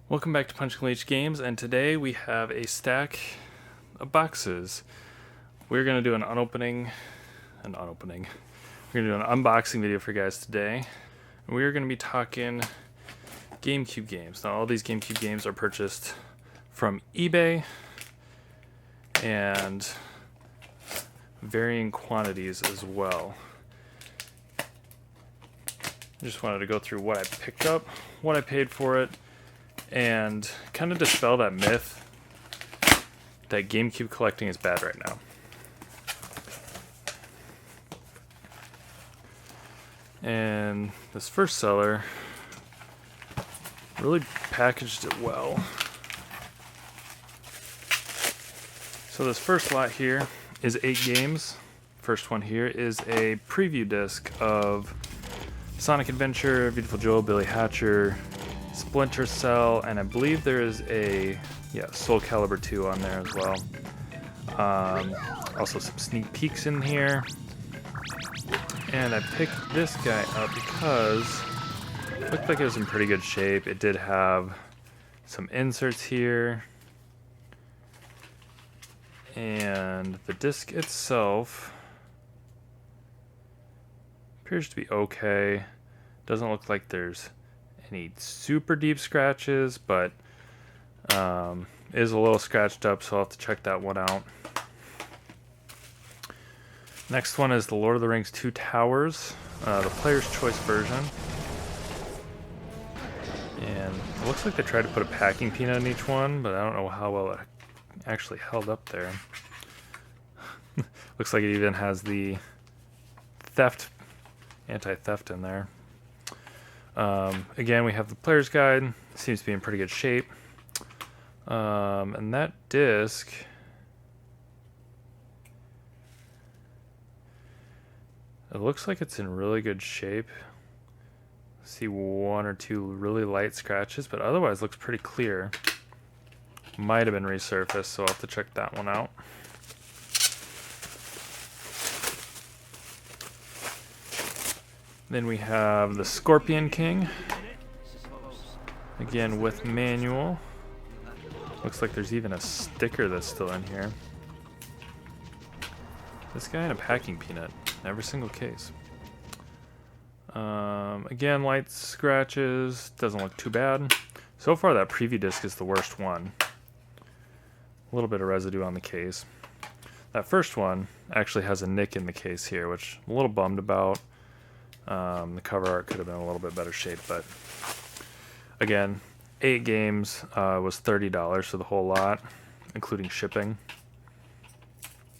Welcome back to Punch and Leech Games, and today we have a stack of boxes. We're going to do an unboxing video for you guys today. And we're going to be talking Gamecube games. Now, all these Gamecube games are purchased from eBay and varying quantities as well. I just wanted to go through what I picked up, what I paid for it, and kind of dispel that myth that GameCube collecting is bad right now. And this first seller really packaged it well. So this first lot here is 8 games. First one here is a preview disc of Sonic Adventure, Beautiful Joe, Billy Hatcher, Splinter Cell, and I believe there is a Soul Calibur 2 on there as well. Also some sneak peeks in here. And I picked this guy up because it looked like it was in pretty good shape. It did have some inserts here. And the disc itself appears to be okay. Doesn't look like there's any super deep scratches, but is a little scratched up, so I'll have to check that one out. Next one is the Lord of the Rings 2 Towers, the Player's Choice version. And it looks like they tried to put a packing peanut in each one, but I don't know how well it actually held up there. Looks like it even has the anti-theft in there. Again, we have the player's guide. Seems to be in pretty good shape. And that disc, it looks like it's in really good shape. See one or two really light scratches, but otherwise looks pretty clear. Might have been resurfaced, so I'll have to check that one out. Then we have the Scorpion King, again with manual. Looks like there's even a sticker that's still in here. This guy in a packing peanut, every single case. Again, light scratches, doesn't look too bad. So far that preview disc is the worst one. A little bit of residue on the case. That first one actually has a nick in the case here, which I'm a little bummed about. The cover art could have been a little bit better shape, but again, 8 games was $30 for the whole lot, including shipping.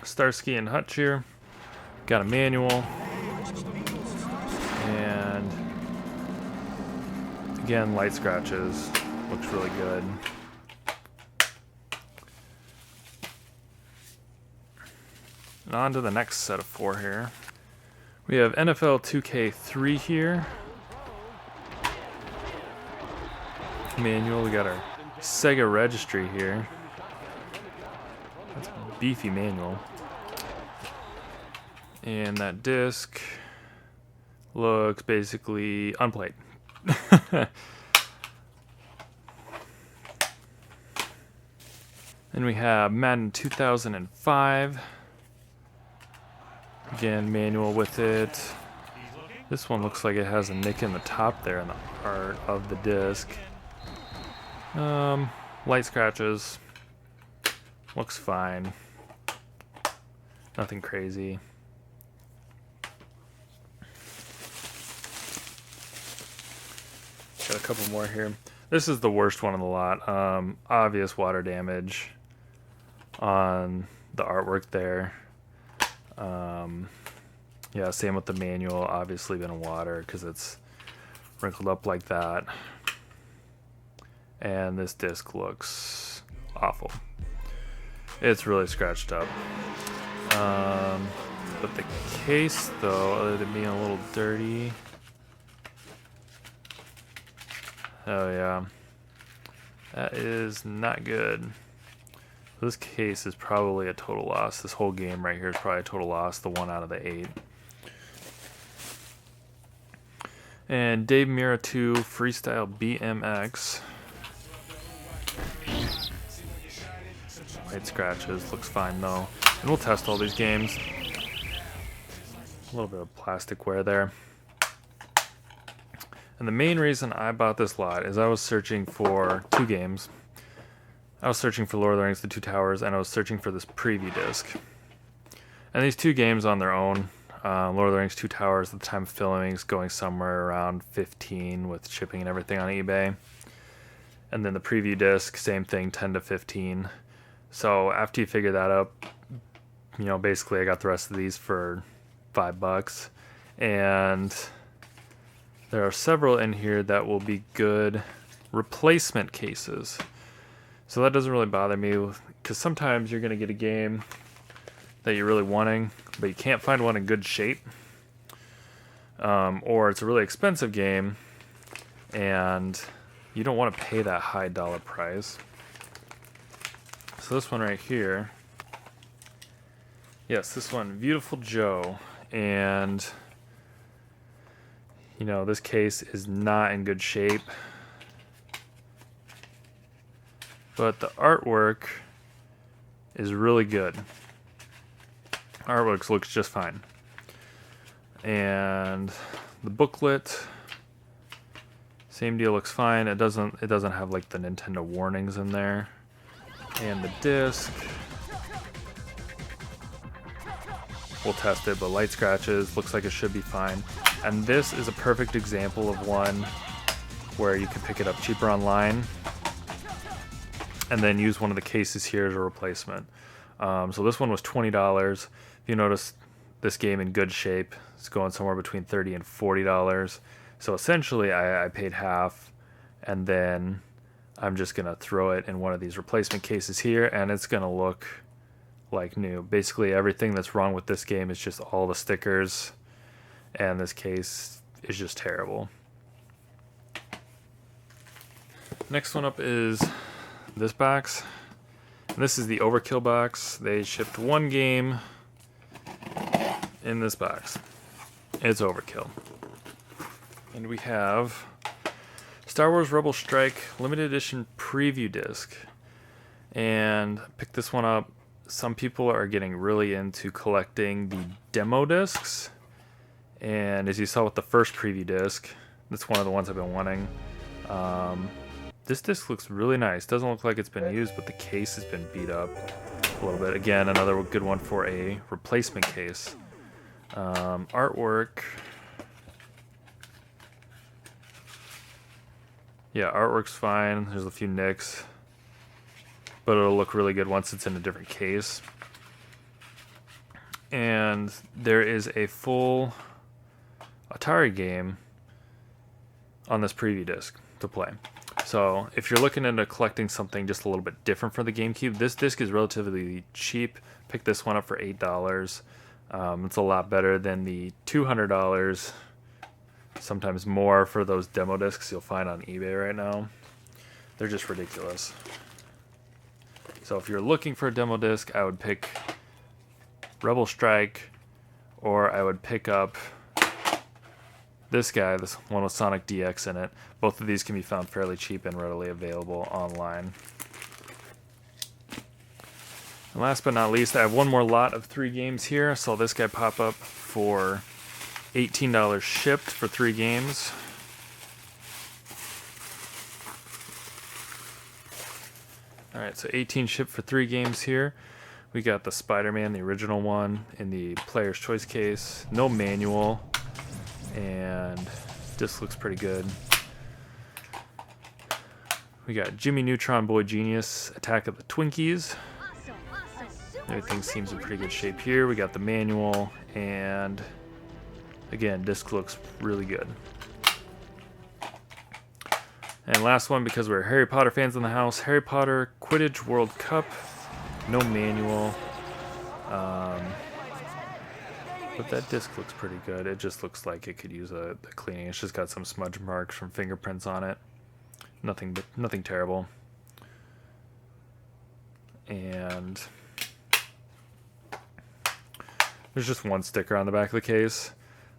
Starsky and Hutch here, got a manual, and again, light scratches, looks really good. And on to the next set of 4 here. We have NFL 2K3 here. Manual, we got our Sega registry here. That's a beefy manual. And that disc looks basically unplayed. Then we have Madden 2005. Again, manual with it. This one looks like it has a nick in the top there in the art of the disc. Light scratches. Looks fine. Nothing crazy. Got a couple more here. This is the worst one in the lot. Obvious water damage on the artwork there. Yeah, same with the manual, obviously been in water because it's wrinkled up like that. And this disc looks awful. It's really scratched up. But the case, though, other than being a little dirty, oh yeah, that is not good. This case is probably a total loss. This whole game right here is probably a total loss, the 1 out of the 8. And Dave Mira 2 Freestyle BMX. Light scratches, looks fine though. And we'll test all these games. A little bit of plastic wear there. And the main reason I bought this lot is I was searching for 2 games. I was searching for Lord of the Rings, The Two Towers, and I was searching for this preview disc. And these 2 games on their own, Lord of the Rings, Two Towers, at the time of filming is going somewhere around 15 with shipping and everything on eBay. And then the preview disc, same thing, 10 to 15. So after you figure that out, you know, basically I got the rest of these for $5. And there are several in here that will be good replacement cases. So that doesn't really bother me, because sometimes you're going to get a game that you're really wanting, but you can't find one in good shape. Or it's a really expensive game, and you don't want to pay that high dollar price. So this one right here, yes, this one, Beautiful Joe, and you know, this case is not in good shape, but the artwork is really good. Artwork looks just fine. And the booklet, same deal, looks fine. It doesn't have like the Nintendo warnings in there. And the disc, we'll test it, but light scratches, looks like it should be fine. And this is a perfect example of one where you can pick it up cheaper online and then use one of the cases here as a replacement. So this one was $20. If you notice, this game in good shape, it's going somewhere between $30 and $40. So essentially I paid half, and then I'm just gonna throw it in one of these replacement cases here, and it's gonna look like new. Basically everything that's wrong with this game is just all the stickers, and this case is just terrible. Next one up is this box. And this is the Overkill box. They shipped 1 game in this box. It's Overkill. And we have Star Wars Rebel Strike Limited Edition Preview Disc. And pick this one up. Some people are getting really into collecting the demo discs. And as you saw with the first preview disc, that's one of the ones I've been wanting. This disc looks really nice. Doesn't look like it's been used, but the case has been beat up a little bit. Again, another good one for a replacement case. Artwork. Yeah, artwork's fine. There's a few nicks, but it'll look really good once it's in a different case. And there is a full Atari game on this preview disc to play. So if you're looking into collecting something just a little bit different for the GameCube, this disc is relatively cheap. Pick this one up for $8. It's a lot better than the $200, sometimes more, for those demo discs you'll find on eBay right now. They're just ridiculous. So if you're looking for a demo disc, I would pick Rebel Strike, or I would pick up this guy, this one with Sonic DX in it. Both of these can be found fairly cheap and readily available online. And last but not least, I have one more lot of 3 games here. I saw this guy pop up for $18 shipped for 3 games. Alright, so 18 shipped for 3 games here. We got the Spider-Man, the original one, in the player's choice case. No manual. And this looks pretty good. We got Jimmy Neutron Boy Genius, Attack of the Twinkies. Everything seems in pretty good shape here. We got the manual, and again, disc looks really good. And last one, because we're Harry Potter fans in the house, Harry Potter Quidditch World Cup. No manual. But that disc looks pretty good. It just looks like it could use a cleaning. It's just got some smudge marks from fingerprints on it. Nothing terrible. And there's just one sticker on the back of the case.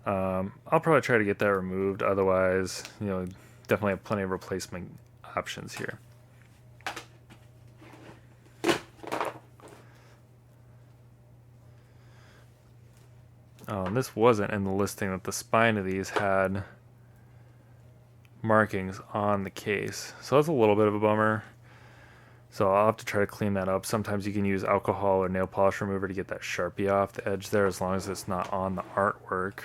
I'll probably try to get that removed. Otherwise, you know, definitely have plenty of replacement options here. And this wasn't in the listing, that the spine of these had markings on the case. So that's a little bit of a bummer. So I'll have to try to clean that up. Sometimes you can use alcohol or nail polish remover to get that Sharpie off the edge there, as long as it's not on the artwork,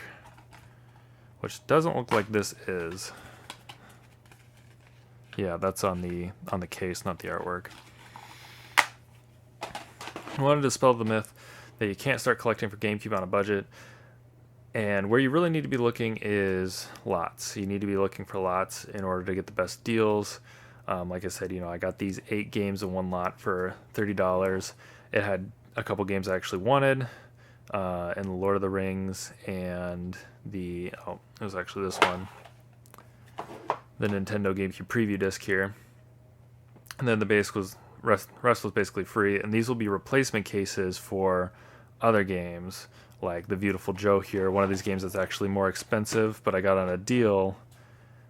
which doesn't look like this is. Yeah, that's on the case, not the artwork. I wanted to dispel the myth that you can't start collecting for GameCube on a budget. And where you really need to be looking is lots. You need to be looking for lots in order to get the best deals. Like I said, I got these 8 games in one lot for $30. It had a couple games I actually wanted, and the Lord of the Rings, and it was actually this one, the Nintendo GameCube preview disc here. And then the rest was basically free, and these will be replacement cases for other games, like The Beautiful Joe here. One of these games that's actually more expensive, but I got on a deal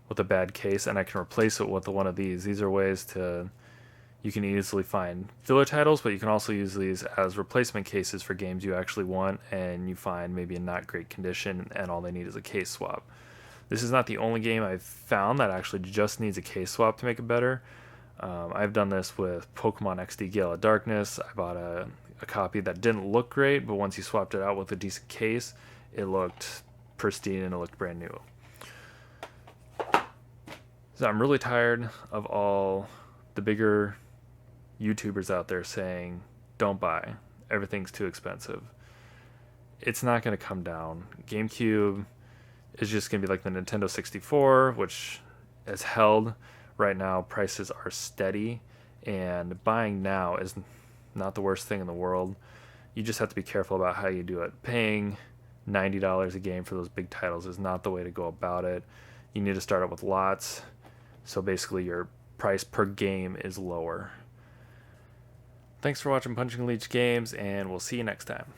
with a bad case, and I can replace it with one of these. These are ways you can easily find filler titles, but you can also use these as replacement cases for games you actually want and you find maybe in not great condition, and all they need is a case swap. This is not the only game I've found that actually just needs a case swap to make it better. I've done this with Pokemon XD Gale of Darkness. I bought a copy that didn't look great, but once you swapped it out with a decent case, it looked pristine and it looked brand new. So I'm really tired of all the bigger YouTubers out there saying, don't buy, everything's too expensive. It's not going to come down. GameCube is just going to be like the Nintendo 64, which has held. Right now, prices are steady, and buying now is not the worst thing in the world. You just have to be careful about how you do it. Paying $90 a game for those big titles is not the way to go about it. You need to start out with lots, so basically your price per game is lower. Thanks for watching Punching Leech Games, and we'll see you next time.